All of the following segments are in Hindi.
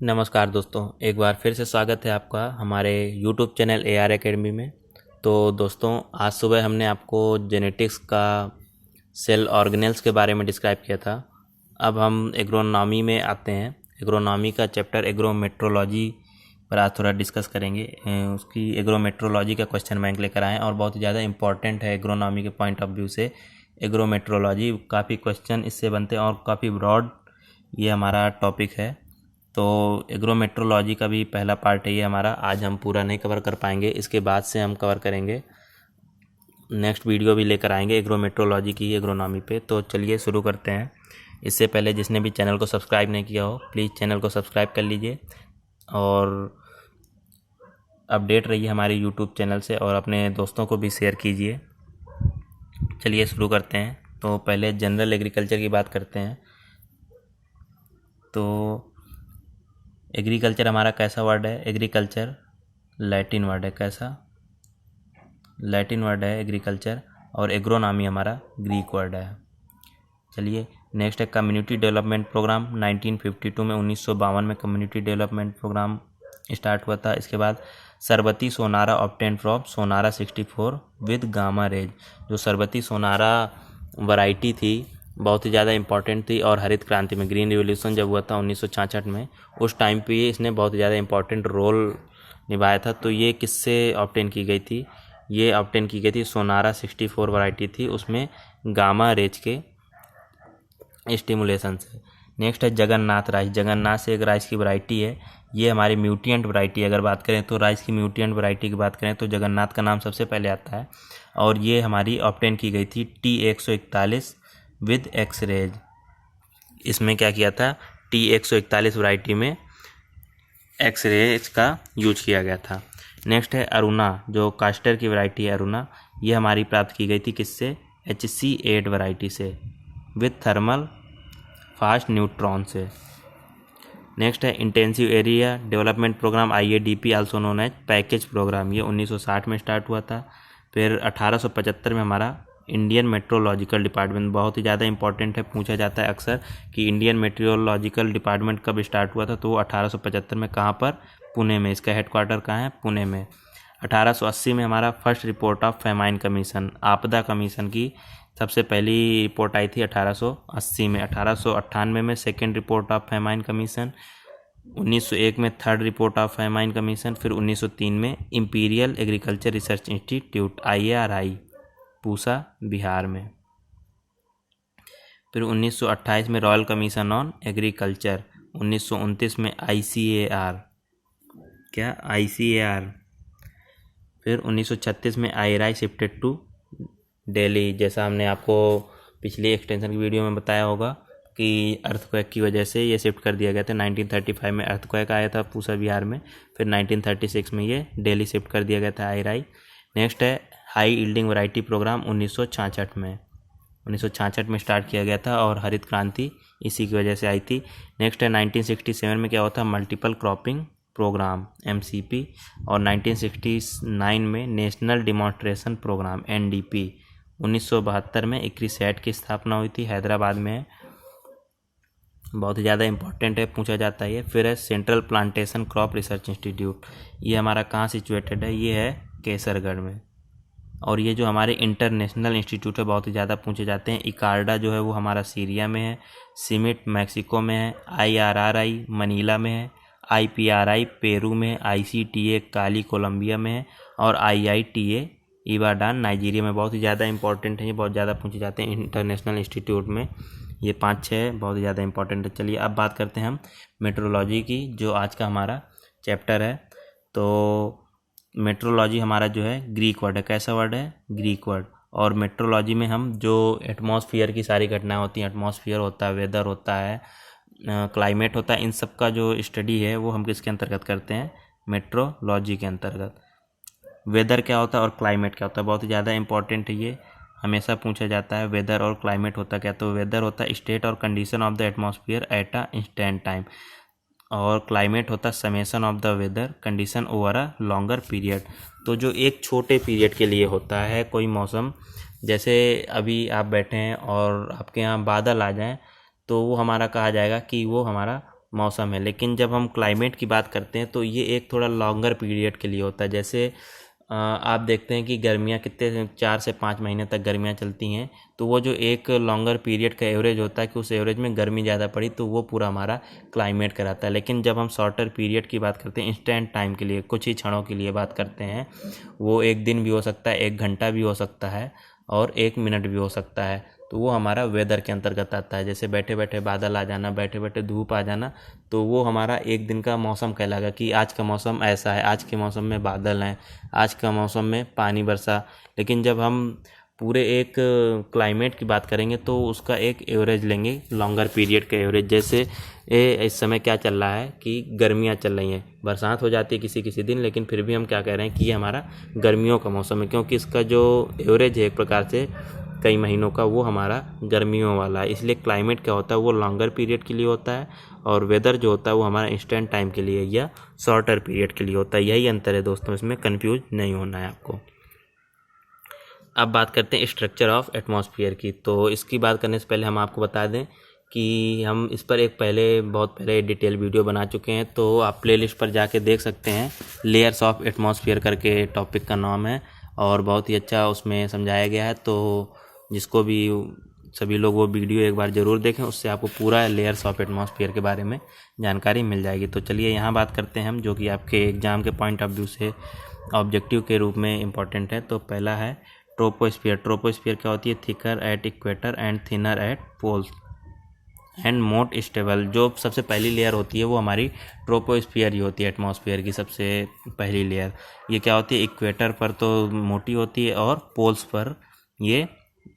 नमस्कार दोस्तों, एक बार फिर से स्वागत है आपका हमारे YouTube चैनल AR एकेडमी में। तो दोस्तों, आज सुबह हमने आपको जेनेटिक्स का सेल ऑर्गेनेल्स के बारे में डिस्क्राइब किया था। अब हम एग्रोनॉमी में आते हैं। एग्रोनॉमी का चैप्टर एग्रोमेट्रोलॉजी पर आज थोड़ा डिस्कस करेंगे। उसकी एग्रोमेट्रोलॉजी का क्वेश्चन बैंक लेकर आए और बहुत ज़्यादा इंपॉर्टेंट है एग्रोनॉमी के पॉइंट ऑफ व्यू से। एग्रोमेट्रोलॉजी काफ़ी क्वेश्चन इससे बनते हैं और काफ़ी ब्रॉड ये हमारा टॉपिक है। तो एग्रोमेट्रोलॉजी का भी पहला पार्ट है ये हमारा। आज हम पूरा नहीं कवर कर पाएंगे, इसके बाद से हम कवर करेंगे। नेक्स्ट वीडियो भी लेकर आएंगे एग्रोमेट्रोलॉजी की एग्रोनॉमी पे। तो चलिए शुरू करते हैं। इससे पहले जिसने भी चैनल को सब्सक्राइब नहीं किया हो, प्लीज़ चैनल को सब्सक्राइब कर लीजिए और अपडेट रहिए हमारे यूट्यूब चैनल से और अपने दोस्तों को भी शेयर कीजिए। चलिए शुरू करते हैं। तो पहले जनरल एग्रीकल्चर की बात करते हैं। तो एग्रीकल्चर हमारा कैसा वर्ड है? एग्रीकल्चर लैटिन वर्ड है। कैसा? लैटिन वर्ड है एग्रीकल्चर। और एग्रोनॉमी हमारा ग्रीक वर्ड है। चलिए नेक्स्ट है कम्युनिटी डेवलपमेंट प्रोग्राम। 1952 में 1952 में कम्युनिटी डेवलपमेंट प्रोग्राम स्टार्ट हुआ था। इसके बाद सरबती सोनारा obtain from Sonara 64 with gamma rays. जो सरबती सोनारा वैरायटी थी बहुत ही ज़्यादा इंपॉर्टेंट थी और हरित क्रांति में, ग्रीन रिवॉल्यूशन जब हुआ था 1966 में, उस टाइम पे इसने बहुत ज़्यादा इंपॉर्टेंट रोल निभाया था। तो ये किससे ऑब्टेन की गई थी? ये ऑब्टेन की गई थी सोनारा 64 वैरायटी थी, उसमें गामा रेज के स्टिमुलेशन से। नेक्स्ट है जगन्नाथ राइस। जगन्नाथ से एक राइस की वैरायटी है, ये हमारी म्यूटेंट वैरायटी। अगर बात करें तो राइस की म्यूटेंट वैरायटी की बात करें तो जगन्नाथ का नाम सबसे पहले आता है और ये हमारी ऑब्टेन की गई थी T141 विद एक्स रेज। इसमें क्या किया था? T141 वैरायटी में एक्स रेज का यूज किया गया था। नेक्स्ट है अरुणा, जो कास्टर की वैरायटी है अरुणा, ये हमारी प्राप्त की गई थी किससे? HC8 वैरायटी से विद थर्मल फास्ट न्यूट्रॉन से। नेक्स्ट है intensive area development programme IADP also known as package programme. ये 1960 में स्टार्ट हुआ था। फिर 1875 में हमारा इंडियन मेट्रोलॉजिकल डिपार्टमेंट, बहुत ही ज़्यादा इंपॉर्टेंट है, पूछा जाता है अक्सर कि इंडियन मेट्रोलॉजिकल डिपार्टमेंट कब स्टार्ट हुआ था। तो 1875 में। कहाँ पर? पुणे में। इसका हेडक्वार्टर कहाँ है? पुणे में। 1880 में हमारा first report of famine commission, आपदा कमीशन की सबसे पहली रिपोर्ट आई थी 1880 में। 1898 में second report of famine commission. 1901 में third report of famine commission. फिर 1903 में imperial agriculture research institute IARI Pusa Bihar में। फिर 1928 में रॉयल कमीशन ऑन एग्रीकल्चर। 1929 में ICAR, क्या? ICAR। फिर 1936 में IRI शिफ्टेड टू दिल्ली। जैसा हमने आपको पिछली एक्सटेंशन की वीडियो में बताया होगा कि अर्थक्वेक की वजह से ये शिफ्ट कर दिया गया था। 1935 में अर्थक्वेक आया था पूसा बिहार में। फिर 1936 में ये दिल्ली शिफ्ट कर दिया गया था IRI। नेक्स्ट है हाई यील्डिंग वैरायटी प्रोग्राम 1966 में। 1966 में स्टार्ट किया गया था और हरित क्रांति इसी की वजह से आई थी। नेक्स्ट है 1967 में क्या होता है? Multiple cropping programme MCP। और 1969 में नेशनल डिमॉन्स्ट्रेशन प्रोग्राम NDP। 1972 में ICRISAT की स्थापना हुई थी, हैदराबाद में। बहुत ही ज़्यादा इंपॉर्टेंट है, पूछा जाता है ये। फिर है central plantation crop research institute. ये हमारा कहाँ सिचुएटेड है? ये है केसरगढ़ में। और ये जो हमारे इंटरनेशनल इंस्टीट्यूट है बहुत ही ज़्यादा पूछे जाते हैं। इकार्डा जो है वो हमारा सीरिया में है। सिमिट मैक्सिको में है। IRRI मनीला में है। IPRI पेरू में है। ICTA काली कोलंबिया में है। और IITA इबाडान नाइजीरिया में। बहुत ही ज़्यादा इंपॉर्टेंट है, ये बहुत ज़्यादा पूछे जाते हैं इंटरनेशनल इंस्टीट्यूट में। ये 5-6 बहुत ही ज़्यादा इंपॉर्टेंट है। चलिए अब बात करते हैं हम मेट्रोलॉजी की, जो आज का हमारा चैप्टर है। तो मेट्रोलॉजी हमारा जो है ग्रीक वर्ड है। कैसा वर्ड है? Greek word. और मेट्रोलॉजी में हम जो एटमॉस्फेयर की सारी घटनाएं होती हैं, एटमॉस्फेयर होता है, वेदर होता है, क्लाइमेट होता है, इन सब का जो स्टडी है वो हम किसके अंतर्गत करते हैं? मेट्रोलॉजी के अंतर्गत। वेदर क्या होता है और क्लाइमेट क्या होता है, बहुत ही ज़्यादा इंपॉर्टेंट है, ये हमेशा पूछा जाता है। वेदर और क्लाइमेट होता क्या? तो वेदर होता है स्टेट और condition of the atmosphere at a instant time. और क्लाइमेट होता है summation of the weather condition over a longer period. तो जो एक छोटे पीरियड के लिए होता है कोई मौसम, जैसे अभी आप बैठे हैं और आपके यहाँ बादल आ जाएं, तो वो हमारा कहा जाएगा कि वो हमारा मौसम है। लेकिन जब हम क्लाइमेट की बात करते हैं तो ये एक थोड़ा लॉन्गर पीरियड के लिए होता है। जैसे आप देखते हैं कि गर्मियाँ कितने 4 से 5 महीने तक गर्मियाँ चलती हैं, तो वो जो एक लॉन्गर पीरियड का एवरेज होता है कि उस एवरेज में गर्मी ज़्यादा पड़ी, तो वो पूरा हमारा क्लाइमेट कराता है। लेकिन जब हम शॉर्टर पीरियड की बात करते हैं, इंस्टेंट टाइम के लिए, कुछ ही क्षणों के लिए बात करते हैं, वो 1 दिन भी हो सकता है, 1 घंटा भी हो सकता है और 1 मिनट भी हो सकता है, तो वो हमारा वेदर के अंतर्गत आता है। जैसे बैठे बैठे बादल आ जाना, बैठे बैठे धूप आ जाना, तो वो हमारा एक दिन का मौसम कहलाएगा कि आज का मौसम ऐसा है, आज के मौसम में बादल हैं, आज का मौसम में पानी बरसा। लेकिन जब हम पूरे एक क्लाइमेट की बात करेंगे तो उसका एक एवरेज लेंगे, लॉन्गर पीरियड का एवरेज। जैसे इस समय क्या चल रहा है कि गर्मियाँ चल रही हैं, बरसात हो जाती है किसी किसी दिन, लेकिन फिर भी हम क्या कह रहे हैं कि ये हमारा गर्मियों का मौसम है, क्योंकि इसका जो एवरेज है एक प्रकार से कई महीनों का, वो हमारा गर्मियों वाला है। इसलिए क्लाइमेट क्या होता है, वो लॉन्गर पीरियड के लिए होता है, और वेदर जो होता है वो हमारा इंस्टेंट टाइम के लिए या शॉर्टर पीरियड के लिए होता है। यही अंतर है दोस्तों, इसमें कंफ्यूज नहीं होना है आपको। अब बात करते हैं स्ट्रक्चर ऑफ एटमॉस्फेयर की। तो इसकी बात करने से पहले हम आपको बता दें कि हम इस पर एक बहुत पहले डिटेल वीडियो बना चुके हैं, तो आप प्लेलिस्ट पर जाके देख सकते हैं। लेयर्स ऑफ एटमॉस्फेयर करके टॉपिक का नाम है, और बहुत ही अच्छा उसमें समझाया गया है। तो जिसको भी, सभी लोग वो वीडियो एक बार ज़रूर देखें, उससे आपको पूरा लेयर्स ऑफ एटमॉस्फेयर के बारे में जानकारी मिल जाएगी। तो चलिए यहाँ बात करते हैं हम, जो कि आपके एग्ज़ाम के पॉइंट ऑफ व्यू से ऑब्जेक्टिव के रूप में इम्पॉर्टेंट है। तो पहला है ट्रोपोस्फियर। ट्रोपोस्फियर क्या होती है? Thicker at equator and thinner at poles and most stable. जो सबसे पहली लेयर होती है वो हमारी ट्रोपोस्फियर ही होती है, एटमॉस्फेयर की सबसे पहली लेयर। ये क्या होती है? इक्वेटर पर तो मोटी होती है और पोल्स पर ये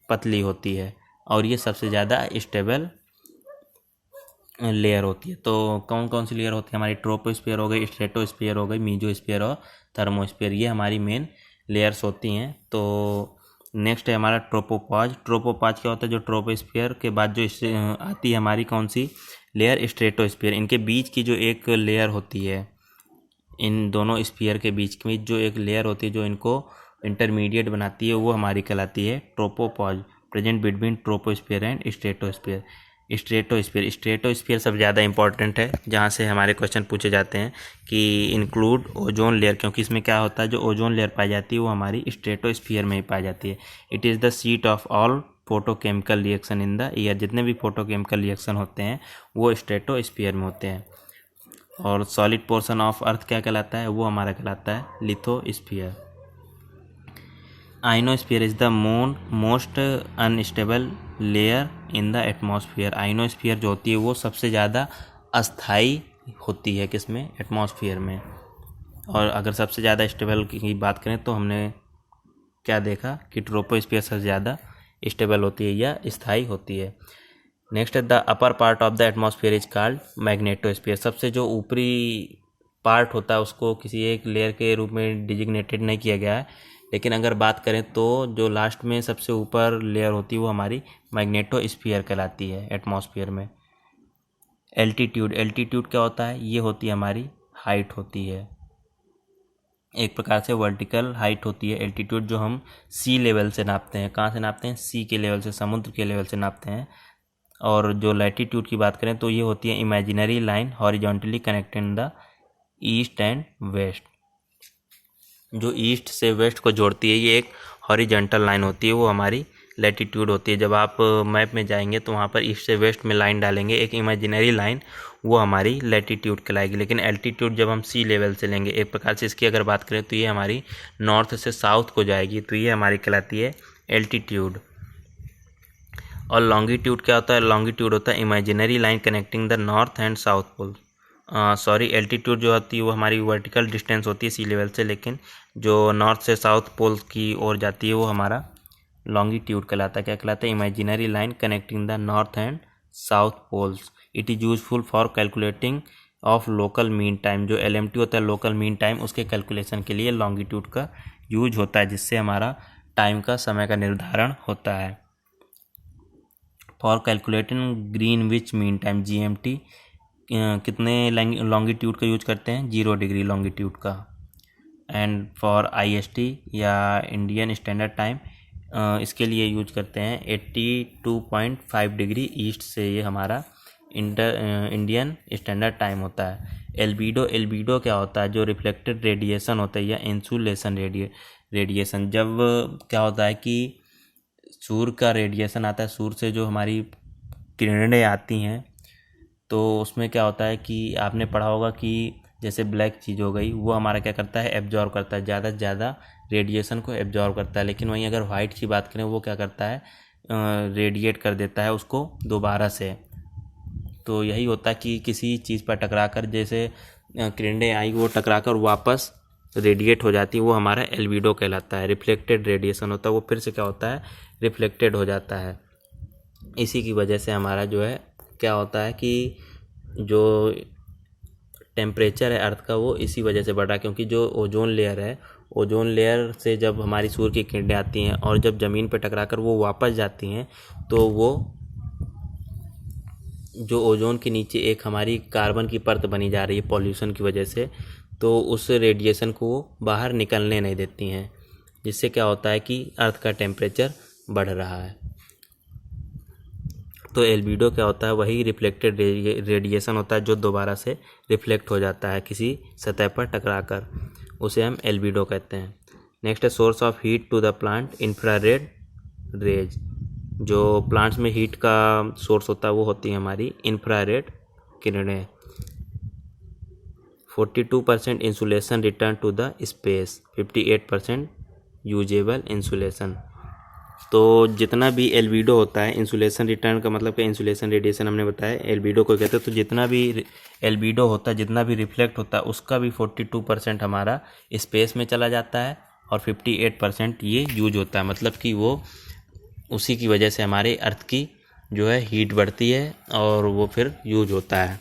पतली होती है, और ये सबसे ज़्यादा स्टेबल लेयर होती है। तो कौन कौन सी लेयर होती है? हमारी ट्रोपोस्फियर हो गई, स्ट्रेटोस्फियर हो गई, मीजोस्फियर और थर्मोस्फियर, ये हमारी मेन लेयर्स होती हैं। तो नेक्स्ट है हमारा ट्रोपोपॉज। ट्रोपोपॉज क्या होता है? जो ट्रोपोस्फियर के बाद जो इससे आती है हमारी कौन सी लेयर? स्ट्रेटोस्फियर। इनके बीच की जो एक लेयर होती है, इन दोनों स्फीयर के बीच में जो एक लेयर होती है जो इनको इंटरमीडिएट बनाती है, वो हमारी कहलाती है tropopause. Present between troposphere and stratosphere. Stratosphere सबसे ज़्यादा इंपॉर्टेंट है, जहाँ से हमारे क्वेश्चन पूछे जाते हैं कि इंक्लूड ओजोन लेयर, क्योंकि इसमें क्या होता है, जो ओजोन लेयर पाई जाती है वो हमारी स्ट्रेटोस्फियर में ही पाई जाती है। It is the seat of all photochemical reaction in the year. जितने भी फोटोकेमिकल रिएक्शन होते हैं वो स्ट्रेटोस्फियर में होते हैं। और सॉलिड पोर्शन ऑफ अर्थ क्या कहलाता है? वो हमारा कहलाता है lithosphere. Ionosphere is the most unstable layer in the atmosphere. Ionosphere जो होती है वो सबसे ज़्यादा अस्थाई होती है, किसमें? एटमॉस्फेयर में। और अगर सबसे ज़्यादा स्टेबल की बात करें तो हमने क्या देखा कि ट्रोपोस्फियर सबसे ज़्यादा स्टेबल होती है या स्थायी होती है। नेक्स्ट है the upper part of the atmosphere is called magnetosphere. सबसे जो ऊपरी पार्ट होता है उसको किसी एक लेयर के रूप में डिजिग्नेटेड नहीं किया गया है, लेकिन अगर बात करें तो जो लास्ट में सबसे ऊपर लेयर होती है वो हमारी मैग्नेटोस्फियर कहलाती है एटमॉस्फेयर में। एल्टीट्यूड क्या होता है? ये होती है हमारी हाइट होती है, एक प्रकार से वर्टिकल हाइट होती है एल्टीट्यूड, जो हम सी लेवल से नापते हैं। कहाँ से नापते हैं? सी के लेवल से, समुद्र के लेवल से नापते हैं। और जो लैटिट्यूड की बात करें तो ये होती है imaginary line horizontally connecting the east and west. जो ईस्ट से वेस्ट को जोड़ती है ये एक हॉरिजॉन्टल लाइन होती है, वो हमारी लैटिट्यूड होती है। जब आप मैप में जाएंगे तो वहाँ पर ईस्ट से वेस्ट में लाइन डालेंगे, एक इमेजिनरी लाइन, वो हमारी लैटिट्यूड कहलाएगी। लेकिन एल्टीट्यूड जब हम सी लेवल से लेंगे, एक प्रकार से इसकी अगर बात करें तो ये हमारी नॉर्थ से साउथ को जाएगी, तो ये हमारी कहलाती है एल्टीट्यूड। और लॉन्गिट्यूड क्या होता है? लॉन्गिट्यूड होता है imaginary line connecting the north and south pole. Altitude जो होती है वो हमारी वर्टिकल डिस्टेंस होती है सी लेवल से, लेकिन जो नॉर्थ से साउथ पोल की ओर जाती है वो हमारा लॉन्गिट्यूड कहलाता है। क्या कहलाता है? Imaginary line connecting the north and south poles. It is useful for calculating of local mean time. जो LMT होता है लोकल मीन टाइम, उसके कैलकुलेशन के लिए लॉन्गिट्यूड का यूज होता है, जिससे हमारा टाइम का, समय का निर्धारण होता है। For calculating Greenwich mean time GMT कितने लॉन्गिट्यूड का यूज करते हैं? 0 डिग्री लॉन्गिट्यूड का। एंड फॉर IST या इंडियन स्टैंडर्ड टाइम, इसके लिए यूज करते हैं 82.5 डिग्री ईस्ट से, ये हमारा इंडियन स्टैंडर्ड टाइम होता है। एल्बिडो क्या होता है, जो रिफ्लेक्टेड रेडिएशन होता है या इंसुलेशन रेडिएशन। जब क्या होता है कि सूर्य का रेडिएशन आता है, सूर्य से जो हमारी किरणें आती हैं, तो उसमें क्या होता है कि आपने पढ़ा होगा कि जैसे ब्लैक चीज़ हो गई, वो हमारा क्या करता है, एब्जॉर्व करता है, ज़्यादा से ज़्यादा रेडिएशन को एब्जॉर्व करता है। लेकिन वहीं अगर वाइट की बात करें, वो क्या करता है, रेडिएट कर देता है उसको दोबारा से। तो यही होता है कि किसी चीज़ पर टकराकर, जैसे किरणें आई, वो टकराकर वापस रेडिएट हो जाती है, वो हमारा एल्बिडो कहलाता है। रिफ्लेक्टेड रेडिएशन होता है, वो फिर से क्या होता है, रिफ्लेक्टेड हो जाता है। इसी की वजह से हमारा जो है क्या होता है कि जो टेम्परेचर है अर्थ का, वो इसी वजह से बढ़ रहा है, क्योंकि जो ओजोन लेयर है, ओजोन लेयर से जब हमारी सूर्य की किरणें आती हैं और जब ज़मीन पर टकराकर वो वापस जाती हैं, तो वो जो ओजोन के नीचे एक हमारी कार्बन की परत बनी जा रही है पॉल्यूशन की वजह से, तो उस रेडिएशन को बाहर निकलने नहीं देती हैं, जिससे क्या होता है कि अर्थ का टेम्परेचर बढ़ रहा है। तो एल्बिडो क्या होता है, वही रिफ्लेक्टेड रेडिएशन होता है जो दोबारा से रिफ्लेक्ट हो जाता है किसी सतह पर टकराकर, उसे हम एल्बिडो कहते हैं। नेक्स्ट है source of heat to the plant, infrared rays. जो प्लांट्स में हीट का सोर्स होता है वो होती है हमारी इंफ्रारेड किरणें। 42% insulation return to the space, 58% usable insulation. तो जितना भी एल्बिडो होता है, इंसुलेशन रिटर्न का मतलब कि इंसुलेशन रेडिएशन हमने बताया, एल्बिडो को कहते हैं। तो जितना भी एल्बिडो होता है, जितना भी रिफ्लेक्ट होता है, उसका भी 42% हमारा स्पेस में चला जाता है और 58% ये यूज होता है। मतलब कि वो उसी की वजह से हमारे अर्थ की जो है हीट बढ़ती है और वो फिर यूज होता है।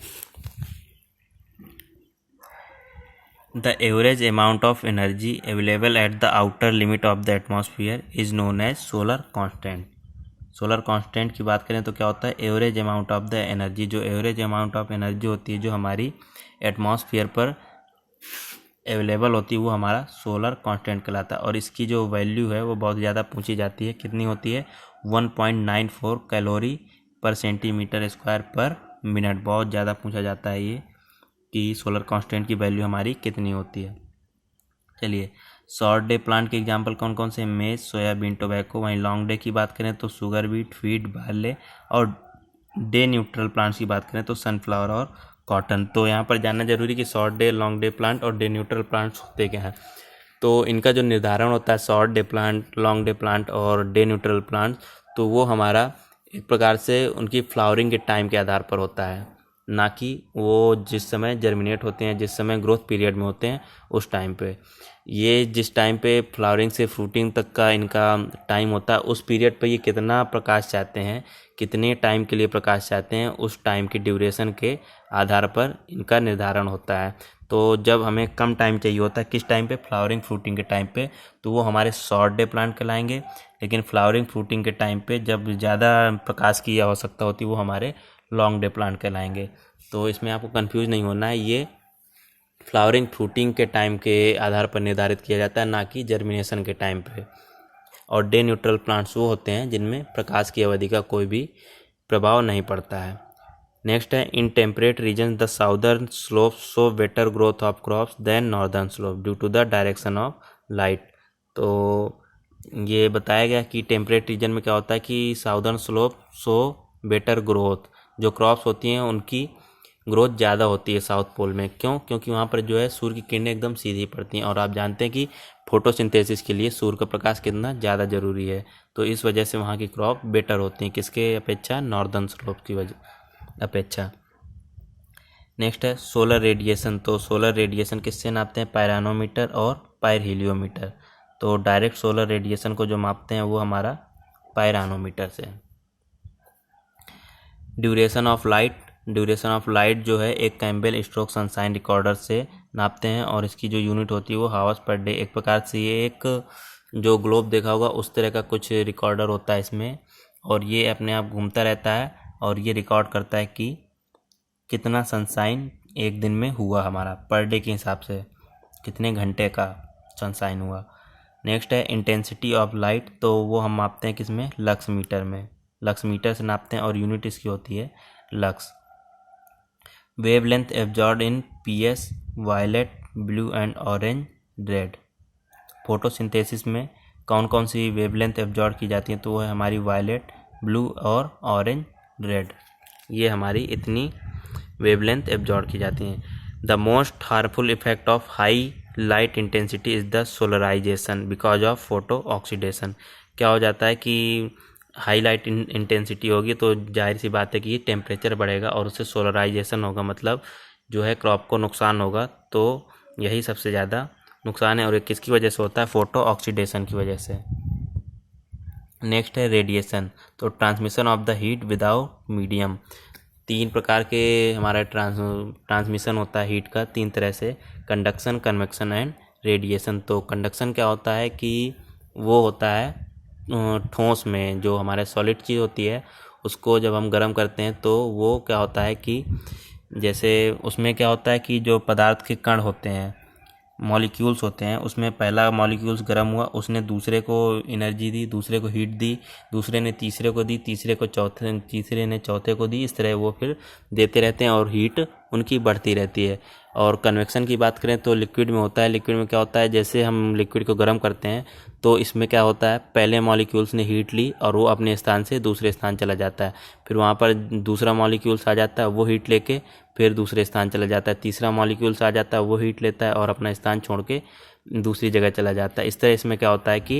The average amount of energy available at the outer limit of the atmosphere is known as solar constant. Solar constant की बात करें तो क्या होता है, average amount of the energy, जो एवरेज अमाउंट ऑफ एनर्जी होती है जो हमारी एटमॉस्फेयर पर अवेलेबल होती है, वो हमारा सोलर कांस्टेंट कहलाता है। और इसकी जो वैल्यू है वो बहुत ज़्यादा पूछी जाती है। कितनी होती है, 1.94 कैलोरी पर सेंटीमीटर स्क्वायर पर मिनट। बहुत ज़्यादा पूछा जाता है ये कि सोलर कांस्टेंट की वैल्यू हमारी कितनी होती है। चलिए, शॉर्ट डे प्लांट के एग्जांपल कौन कौन से, मेज, सोयाबीन, टोबैको। वहीं लॉन्ग डे की बात करें तो शुगर बीट, वीट, बार्ले। और डे न्यूट्रल प्लांट्स की बात करें तो सनफ्लावर और कॉटन। तो यहाँ पर जानना जरूरी कि short day, long day plant और डे न्यूट्रल प्लांट्स होते क्या हैं। तो इनका जो निर्धारण होता है, short day plant, long day plant और डे न्यूट्रल प्लांट, तो वो हमारा एक प्रकार से उनकी फ्लावरिंग के टाइम के आधार पर होता है, ना कि वो जिस समय जर्मिनेट होते हैं, जिस समय ग्रोथ पीरियड में होते हैं उस टाइम पे। ये जिस टाइम पे फ्लावरिंग से फ्रूटिंग तक का इनका टाइम होता है, उस पीरियड पे ये कितना प्रकाश चाहते हैं, कितने टाइम के लिए प्रकाश चाहते हैं, उस टाइम की ड्यूरेशन के आधार पर इनका निर्धारण होता है। तो जब हमें कम टाइम चाहिए होता है, किस टाइम पे, फ्लावरिंग फ्रूटिंग के टाइम पे, तो वो हमारे शॉर्ट डे प्लांट कहलाएंगे। लेकिन फ्लावरिंग फ्रूटिंग के टाइम पे जब ज़्यादा प्रकाश की आवश्यकता होती है, वो हमारे लॉन्ग डे प्लांट कहलाएंगे। तो इसमें आपको कंफ्यूज नहीं होना है, ये फ्लावरिंग फ्रूटिंग के टाइम के आधार पर निर्धारित किया जाता है, ना कि जर्मिनेशन के टाइम पे। और डे न्यूट्रल प्लांट्स वो होते हैं जिनमें प्रकाश की अवधि का कोई भी प्रभाव नहीं पड़ता है। नेक्स्ट है, in temperate region the southern slope show better growth of crops than northern slope due to the direction of light. तो ये बताया गया कि टेम्परेट रीजन में क्या होता है कि southern slope show better growth, जो क्रॉप्स होती हैं उनकी ग्रोथ ज़्यादा होती है साउथ पोल में। क्यों? क्योंकि वहाँ पर जो है सूर्य की किरणें एकदम सीधी पड़ती हैं, और आप जानते हैं कि फोटोसिंथेसिस के लिए सूर्य का प्रकाश कितना ज़्यादा ज़रूरी है। तो इस वजह से वहाँ की क्रॉप बेटर होती हैं, किसके अपेक्षा, नॉर्दर्न स्लोप की वजह अपेक्षा। नेक्स्ट है सोलर रेडिएशन। तो सोलर रेडिएशन किससे नापते हैं, पायरानोमीटर और पायरहेलियोमीटर। तो डायरेक्ट सोलर रेडिएशन को जो मापते हैं वो हमारा पायरानोमीटर से। Duration of light, duration of light जो है एक कैम्बेल स्ट्रोक सनशाइन रिकॉर्डर से नापते हैं, और इसकी जो यूनिट होती है वो हावर्स पर डे। एक प्रकार से ये एक जो ग्लोब देखा होगा उस तरह का कुछ रिकॉर्डर होता है इसमें, और ये अपने आप घूमता रहता है और ये रिकॉर्ड करता है कि कितना सनशाइन एक दिन में हुआ हमारा, पर डे के हिसाब से कितने घंटे का सनशाइन हुआ। नेक्स्ट है इंटेंसिटी ऑफ लाइट। तो वो हम मापते हैं किसमें, लक्स मीटर में, लक्स मीटर से नापते हैं, और यूनिट इसकी होती है lux. Wavelength absorb in PS violet blue and orange red. Photosynthesis में कौन कौन सी वेवलेंथ एब्जॉर्ब की जाती है, तो वो है हमारी वायलेट, ब्लू और ऑरेंज, रेड। ये हमारी इतनी वेवलेंथ एब्जॉर्ब की जाती हैं। The most harmful effect of high light intensity is the solarisation because of photo oxidation. क्या हो जाता है कि हाई लाइट इंटेंसिटी होगी तो जाहिर सी बात है कि टेम्परेचर बढ़ेगा और उससे सोलराइजेशन होगा, मतलब जो है क्रॉप को नुकसान होगा। तो यही सबसे ज़्यादा नुकसान है और ये किसकी वजह से होता है, फोटो ऑक्सीडेशन की वजह से। नेक्स्ट है रेडिएशन। तो transmission of the heat without medium. 3 प्रकार के हमारा ट्रांसमिशन होता है हीट का, 3 तरह से, कंडक्शन, कन्वेक्शन एंड रेडिएशन। तो कंडक्शन क्या होता है कि वो होता है ठोस में, जो हमारे सॉलिड चीज़ होती है उसको जब हम गर्म करते हैं तो वो क्या होता है कि जैसे उसमें क्या होता है कि जो पदार्थ के कण होते हैं, मॉलिक्यूल्स होते हैं, उसमें पहला मॉलिक्यूल्स गर्म हुआ, उसने दूसरे को एनर्जी दी, दूसरे को हीट दी, दूसरे ने तीसरे को दी, तीसरे ने चौथे को दी, इस तरह वो फिर देते रहते हैं और हीट उनकी बढ़ती रहती है। और कन्वेक्शन की बात करें तो लिक्विड में होता है। लिक्विड में क्या होता है, जैसे हम लिक्विड को गर्म करते हैं तो इसमें क्या होता है, पहले मॉलिक्यूल्स ने हीट ली और वो अपने स्थान से दूसरे स्थान चला जाता है, फिर वहाँ पर दूसरा मॉलिक्यूल्स आ जाता है, वो हीट लेके फिर दूसरे स्थान चला जाता है, तीसरा मॉलिक्यूल्स आ जाता है, वो हीट लेता है और अपना स्थान छोड़ के दूसरी जगह चला जाता है। इस तरह इसमें क्या होता है कि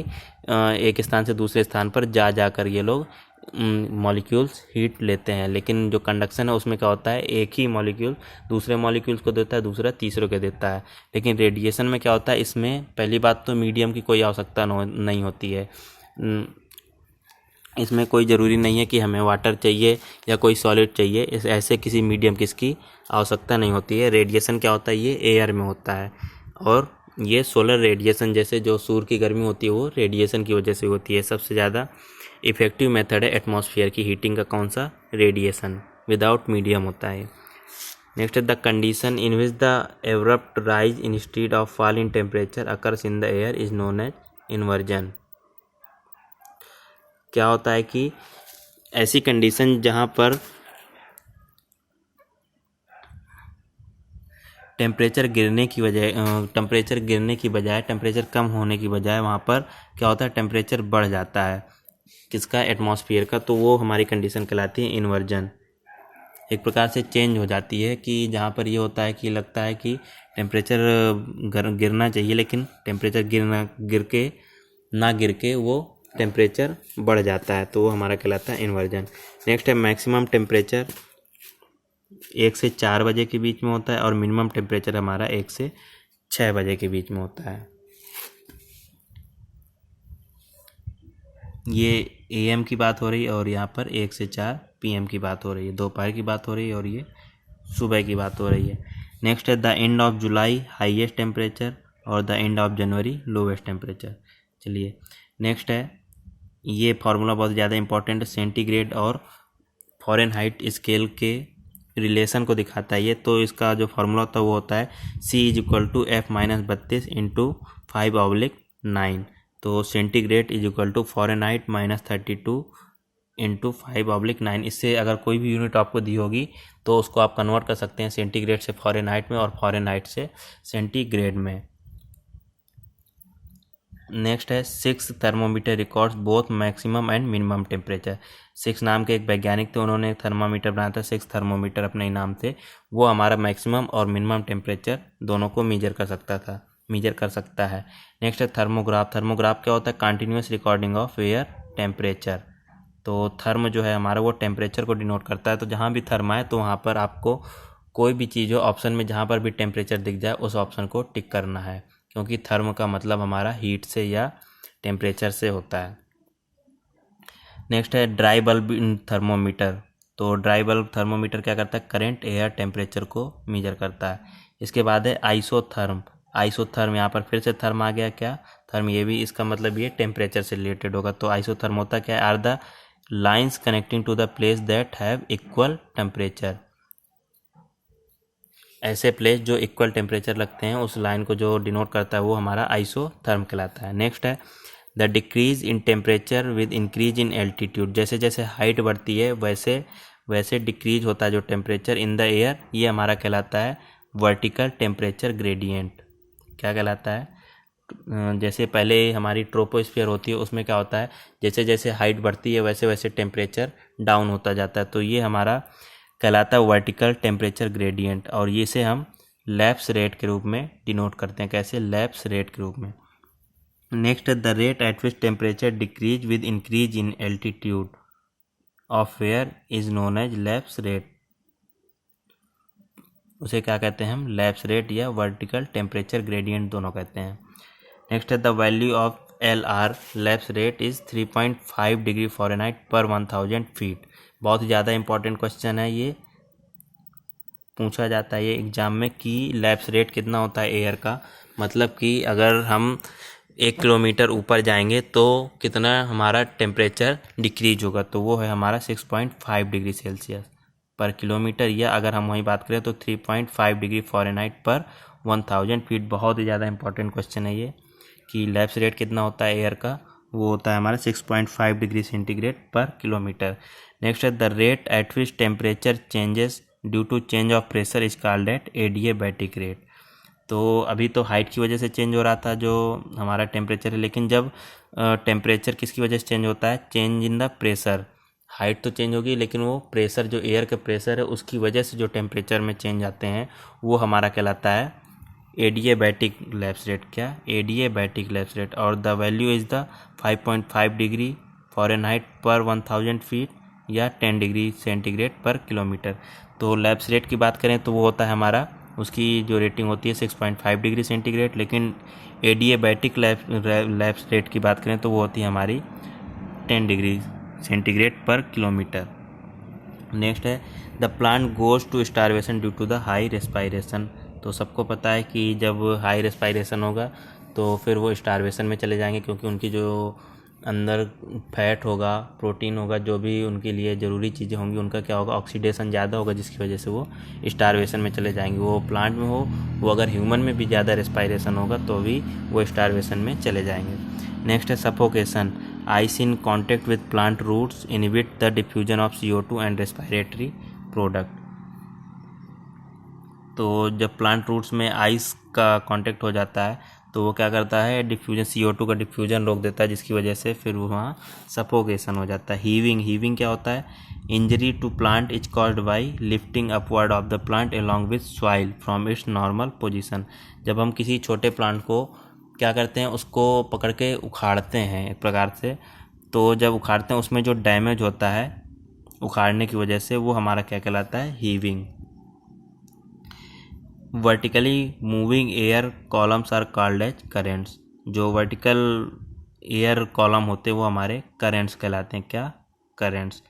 एक स्थान से दूसरे स्थान पर जा कर ये लोग मॉलिक्यूल्स हीट लेते हैं। लेकिन जो कंडक्शन है उसमें क्या होता है, एक ही मॉलिक्यूल दूसरे मॉलिक्यूल्स को देता है, दूसरा तीसरे को देता है। लेकिन रेडिएशन में क्या होता है, इसमें पहली बात तो मीडियम की कोई आवश्यकता नहीं होती है। इसमें कोई ज़रूरी नहीं है कि हमें वाटर चाहिए या कोई सॉलिड चाहिए, इस ऐसे किसी मीडियम की इसकी आवश्यकता नहीं होती है। रेडिएशन क्या होता है, ये एयर में होता है और ये सोलर रेडिएशन, जैसे जो सूर्य की गर्मी होती है वो रेडिएशन की वजह से होती है। सबसे ज़्यादा इफेक्टिव मेथड है एटमॉस्फेयर की हीटिंग का, कौन सा, रेडिएशन, विदाउट मीडियम होता है। नेक्स्ट है the condition in which the abrupt rise instead of fall in temperature occurs in the air is known as inversion. क्या होता है कि ऐसी कंडीशन जहाँ पर टेम्परेचर गिरने की बजाय टेम्परेचर कम होने की बजाय वहाँ पर क्या होता है, टेम्परेचर बढ़ जाता है, किसका, एटमॉस्फेयर का, तो वो हमारी कंडीशन कहलाती है इन्वर्जन। एक प्रकार से चेंज हो जाती है कि जहाँ पर ये होता है कि लगता है कि टेम्परेचर गिरना चाहिए लेकिन टेम्परेचर गिर के वो टेम्परेचर बढ़ जाता है, तो वो हमारा कहलाता है इन्वर्जन। नेक्स्ट है मैक्सिमम टेम्परेचर 1 से 4 बजे के बीच में होता है और मिनिमम टेम्परेचर हमारा 1 से 6 बजे के बीच में होता है। ये AM की बात हो रही है और यहाँ पर 1 से 4 PM की बात हो रही है, दोपहर की बात हो रही है और ये सुबह की बात हो रही है। नेक्स्ट है the end of July highest temperature और the end of January lowest temperature. चलिए नेक्स्ट है, ये फार्मूला बहुत ज़्यादा इंपॉर्टेंट है, सेंटीग्रेड और फ़ारेनहाइट स्केल के रिलेशन को दिखाता है ये। तो इसका जो फार्मूला होता है वो होता है C=F-32 × 5/9। तो सेंटीग्रेड = फ़ारेनहाइट -32 × 5/9। इससे अगर कोई भी यूनिट आपको दी होगी तो उसको आप कन्वर्ट कर सकते हैं सेंटीग्रेड से फ़ारेनहाइट में और फ़ारेनहाइट से सेंटीग्रेड में। नेक्स्ट है 6 thermometer records both maximum and minimum temperature. 6 नाम के एक वैज्ञानिक थे, उन्होंने एक थर्मामीटर बनाया था, 6 थर्मोमीटर अपने नाम थे, वो हमारा मैक्सिमम और मिनिमम टेम्परेचर दोनों को मेजर कर सकता है। नेक्स्ट है थर्मोग्राफ। थर्मोग्राफ क्या होता है, continuous recording of air temperature. तो थर्म जो है हमारा वो टेम्परेचर को डिनोट करता है, तो जहाँ भी थर्म आए तो वहाँ पर आपको कोई भी चीज़ हो, ऑप्शन में जहाँ पर भी टेम्परेचर दिख जाए उस ऑप्शन को टिक करना है, क्योंकि थर्म का मतलब हमारा हीट से या टेम्परेचर से होता है। नेक्स्ट है ड्राई बल्ब थर्मोमीटर। तो ड्राई बल्ब थर्मोमीटर क्या करता है, करंट एयर टेम्परेचर को मेजर करता है। इसके बाद है आइसोथर्म, यहाँ पर फिर से थर्म आ गया, क्या, थर्म, ये भी इसका मतलब ये टेम्परेचर से रिलेटेड होगा। तो आइसोथर्म होता क्या है, are the lines connecting to the place that have equal temperature. ऐसे प्लेस जो इक्वल टेम्परेचर लगते हैं उस लाइन को जो डिनोट करता है वो हमारा आइसोथर्म कहलाता है। नेक्स्ट है the decrease in temperature with increase in altitude. जैसे जैसे हाइट बढ़ती है वैसे वैसे डिक्रीज होता है जो टेम्परेचर इन द एयर, ये हमारा कहलाता है वर्टिकल टेम्परेचर ग्रेडियंट। क्या कहलाता है? जैसे पहले हमारी ट्रोपोस्फीयर होती है, उसमें क्या होता है, जैसे जैसे हाइट बढ़ती है वैसे वैसे टेम्परेचर डाउन होता जाता है, तो ये हमारा कहलाता है वर्टिकल टेम्परेचर ग्रेडियंट। और ये से हम लैप्स रेट के रूप में डिनोट करते हैं। कैसे? लैप्स रेट के रूप में। नेक्स्ट है the rate at which temperature decrease with increase in altitude of air is known as lapse rate. उसे क्या कहते हैं हम? लैप्स रेट या वर्टिकल टेम्परेचर ग्रेडियंट दोनों कहते हैं। नेक्स्ट है the value of LR lapse rate is 3.5 degree Fahrenheit per 1000 feet. बहुत ही ज़्यादा इंपॉर्टेंट क्वेश्चन है, ये पूछा जाता है ये एग्जाम में कि लैप्स रेट कितना होता है एयर का। मतलब कि अगर हम 1 किलोमीटर ऊपर जाएंगे तो कितना हमारा टेम्परेचर डिक्रीज होगा, तो वो है हमारा 6.5 डिग्री सेल्सियस पर किलोमीटर, या अगर हम वहीं बात करें तो 3.5 डिग्री फ़ारेनहाइट पर 1000 फीट। बहुत ही ज़्यादा इंपॉर्टेंट क्वेश्चन है ये कि लैप्स रेट कितना होता है एयर का, वो होता है हमारा 6.5 degree centigrade per kilometre. Next है the rate at which temperature changes due to change of pressure is called at adiabatic rate. तो अभी तो हाइट की वजह से चेंज हो रहा था जो हमारा टेम्परेचर है, लेकिन जब टेम्परेचर किसकी वजह से चेंज होता है? Change in the pressure. Height तो चेंज होगी लेकिन वो प्रेशर, जो एयर का प्रेशर है उसकी वजह से जो टेम्परेचर में चेंज आते हैं वो हमारा कहलाता है एडियाबैटिक लैप्स रेट। क्या? Adiabatic lapse rate. और the value is the 5.5 degree Fahrenheit per 1000 feet या 10 डिग्री सेंटीग्रेड पर किलोमीटर। तो लैप्स रेट की बात करें तो वो होता है हमारा, उसकी जो रेटिंग होती है 6.5 डिग्री सेंटीग्रेड, लेकिन एडियाबैटिक लैप्स रेट की बात करें तो वो होती है हमारी 10 degree centigrade per kilometre. Next है the plant goes to starvation due to the high respiration. तो सबको पता है कि जब हाई रेस्पायरेशन होगा तो फिर वो स्टारवेशन में चले जाएंगे, क्योंकि उनकी जो अंदर फैट होगा, प्रोटीन होगा, जो भी उनके लिए ज़रूरी चीज़ें होंगी, उनका क्या होगा, ऑक्सीडेशन ज़्यादा होगा, जिसकी वजह से वो स्टारवेशन में चले जाएंगे। वो प्लांट में हो, वो अगर ह्यूमन में भी ज़्यादा रेस्पायरेशन होगा तो भी वो स्टारवेशन में चले जाएंगे। नेक्स्ट है suffocation. Ice in contact with plant roots inhibit the diffusion of CO2 and respiratory product. तो जब प्लांट रूट्स में आइस का कांटेक्ट हो जाता है तो वो क्या करता है, डिफ्यूजन, CO2 का डिफ्यूजन रोक देता है, जिसकी वजह से फिर वहाँ सफोकेशन हो जाता है। हीविंग क्या होता है? Injury to plant is caused by lifting upward of the plant along with soil from its normal position. जब हम किसी छोटे प्लांट को क्या करते हैं, उसको पकड़ के उखाड़ते हैं एक प्रकार से, तो जब उखाड़ते हैं उसमें जो डैमेज होता है उखाड़ने की वजह से, वो हमारा क्या कहलाता है? Heaving. Vertically moving air columns are called as currents. जो वर्टिकल एयर कॉलम होते हैं वो हमारे करेंट्स कहलाते हैं। क्या? Currents.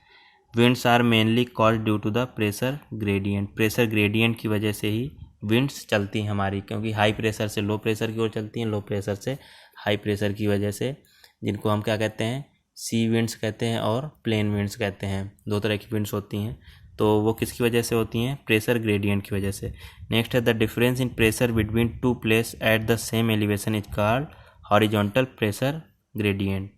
Winds are mainly caused due to the pressure gradient. Pressure gradient की वजह से ही विंड्स चलती हैं हमारी, क्योंकि हाई प्रेशर से लो प्रेशर की ओर चलती हैं, लो प्रेशर से हाई प्रेशर की वजह से, जिनको हम क्या कहते हैं? सी विंड्स कहते हैं और प्लेन विंड्स कहते हैं। दो तरह की विंड्स होती हैं, तो वो किसकी वजह से होती हैं? प्रेशर ग्रेडियंट की वजह से। नेक्स्ट है the difference in pressure between two place at the same elevation is called horizontal pressure gradient.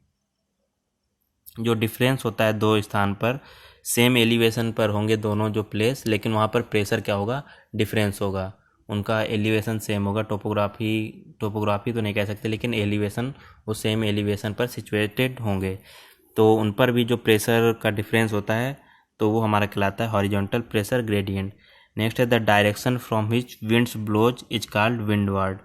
जो डिफरेंस होता है दो स्थान पर, सेम एलिवेशन पर होंगे दोनों जो प्लेस, लेकिन वहाँ पर प्रेशर क्या होगा? डिफरेंस होगा। उनका एलिवेशन सेम होगा, टोपोग्राफी तो नहीं कह सकते, लेकिन एलिवेशन वो सेम एलिवेशन पर सिचुएटेड होंगे, तो उन पर भी जो प्रेशर का डिफरेंस होता है तो वो हमारा कहलाता है हॉरिजॉन्टल प्रेशर ग्रेडियंट। नेक्स्ट है the direction from which winds blows is called windward.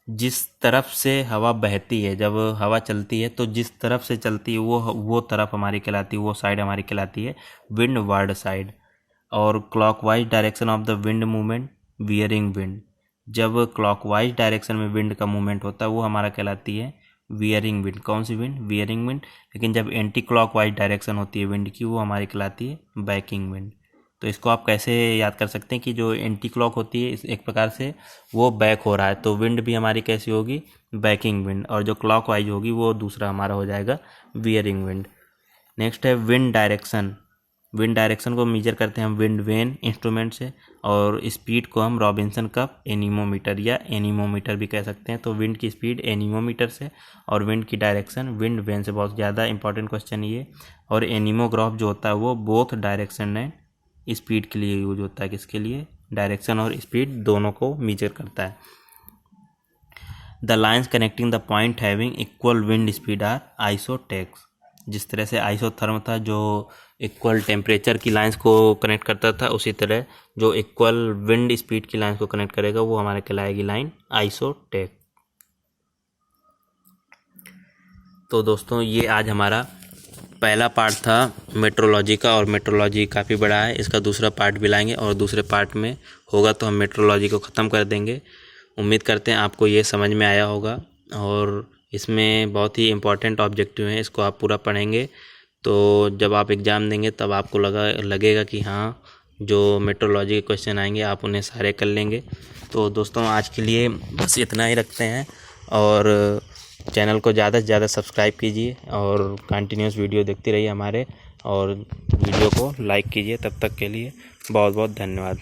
जिस तरफ से हवा बहती है, जब हवा चलती है तो जिस तरफ से चलती है वो तरफ हमारी कहलाती है, वो साइड हमारी कहलाती है विंडवार्ड साइड। और clockwise direction of the wind movement wearing wind. जब क्लॉकवाइज डायरेक्शन में विंड का मूवमेंट होता है वो हमारा कहलाती है वियरिंग विंड। कौन सी विंड? Wearing wind. लेकिन जब एंटी क्लॉकवाइज डायरेक्शन होती है विंड की, वो हमारी कहलाती है बैकिंग विंड। तो इसको आप कैसे याद कर सकते हैं कि जो एंटी क्लॉक होती है एक प्रकार से वो बैक हो रहा है, तो विंड भी हमारी कैसी होगी? Banking wind. और जो क्लॉक वाइज होगी वो दूसरा हमारा हो जाएगा वियरिंग विंड। नेक्स्ट है विंड डायरेक्शन। विंड डायरेक्शन को मेजर करते हैं हम विंड वेन इंस्ट्रूमेंट से, और स्पीड को हम रॉबिन्सन कप एनीमोमीटर या एनीमोमीटर भी कह सकते हैं। तो विंड की स्पीड एनीमोमीटर से और विंड की डायरेक्शन विंड वेन से। बहुत ज़्यादा इंपॉर्टेंट क्वेश्चन ये। और एनीमोग्राफ जो होता है वो बोथ डायरेक्शन एंड स्पीड के लिए यूज होता है। किसके लिए? डायरेक्शन और स्पीड दोनों को मेजर करता है। The lines connecting the point having equal wind speed are isotachs. जिस तरह से आइसोथर्म था जो इक्वल टेम्परेचर की लाइंस को कनेक्ट करता था, उसी तरह जो इक्वल विंड स्पीड की लाइंस को कनेक्ट करेगा वो हमारे कहलाएगी लाइन आइसोटेक। तो दोस्तों ये आज हमारा पहला पार्ट था मेट्रोलॉजी का, और मेट्रोलॉजी काफ़ी बड़ा है। इसका दूसरा पार्ट भी लाएंगे और दूसरे पार्ट में होगा तो हम मेट्रोलॉजी को ख़त्म कर देंगे। उम्मीद करते हैं आपको ये समझ में आया होगा, और इसमें बहुत ही इम्पोर्टेंट ऑब्जेक्टिव हैं। इसको आप पूरा पढ़ेंगे तो जब आप एग्ज़ाम देंगे तब आपको लगेगा कि हाँ, जो मेट्रोलॉजी के क्वेश्चन आएंगे आप उन्हें सारे कर लेंगे। तो दोस्तों आज के लिए बस इतना ही रखते हैं, और चैनल को ज़्यादा से ज़्यादा सब्सक्राइब कीजिए और कंटिन्यूस वीडियो देखते रहिए हमारे, और वीडियो को लाइक कीजिए। तब तक के लिए बहुत बहुत धन्यवाद।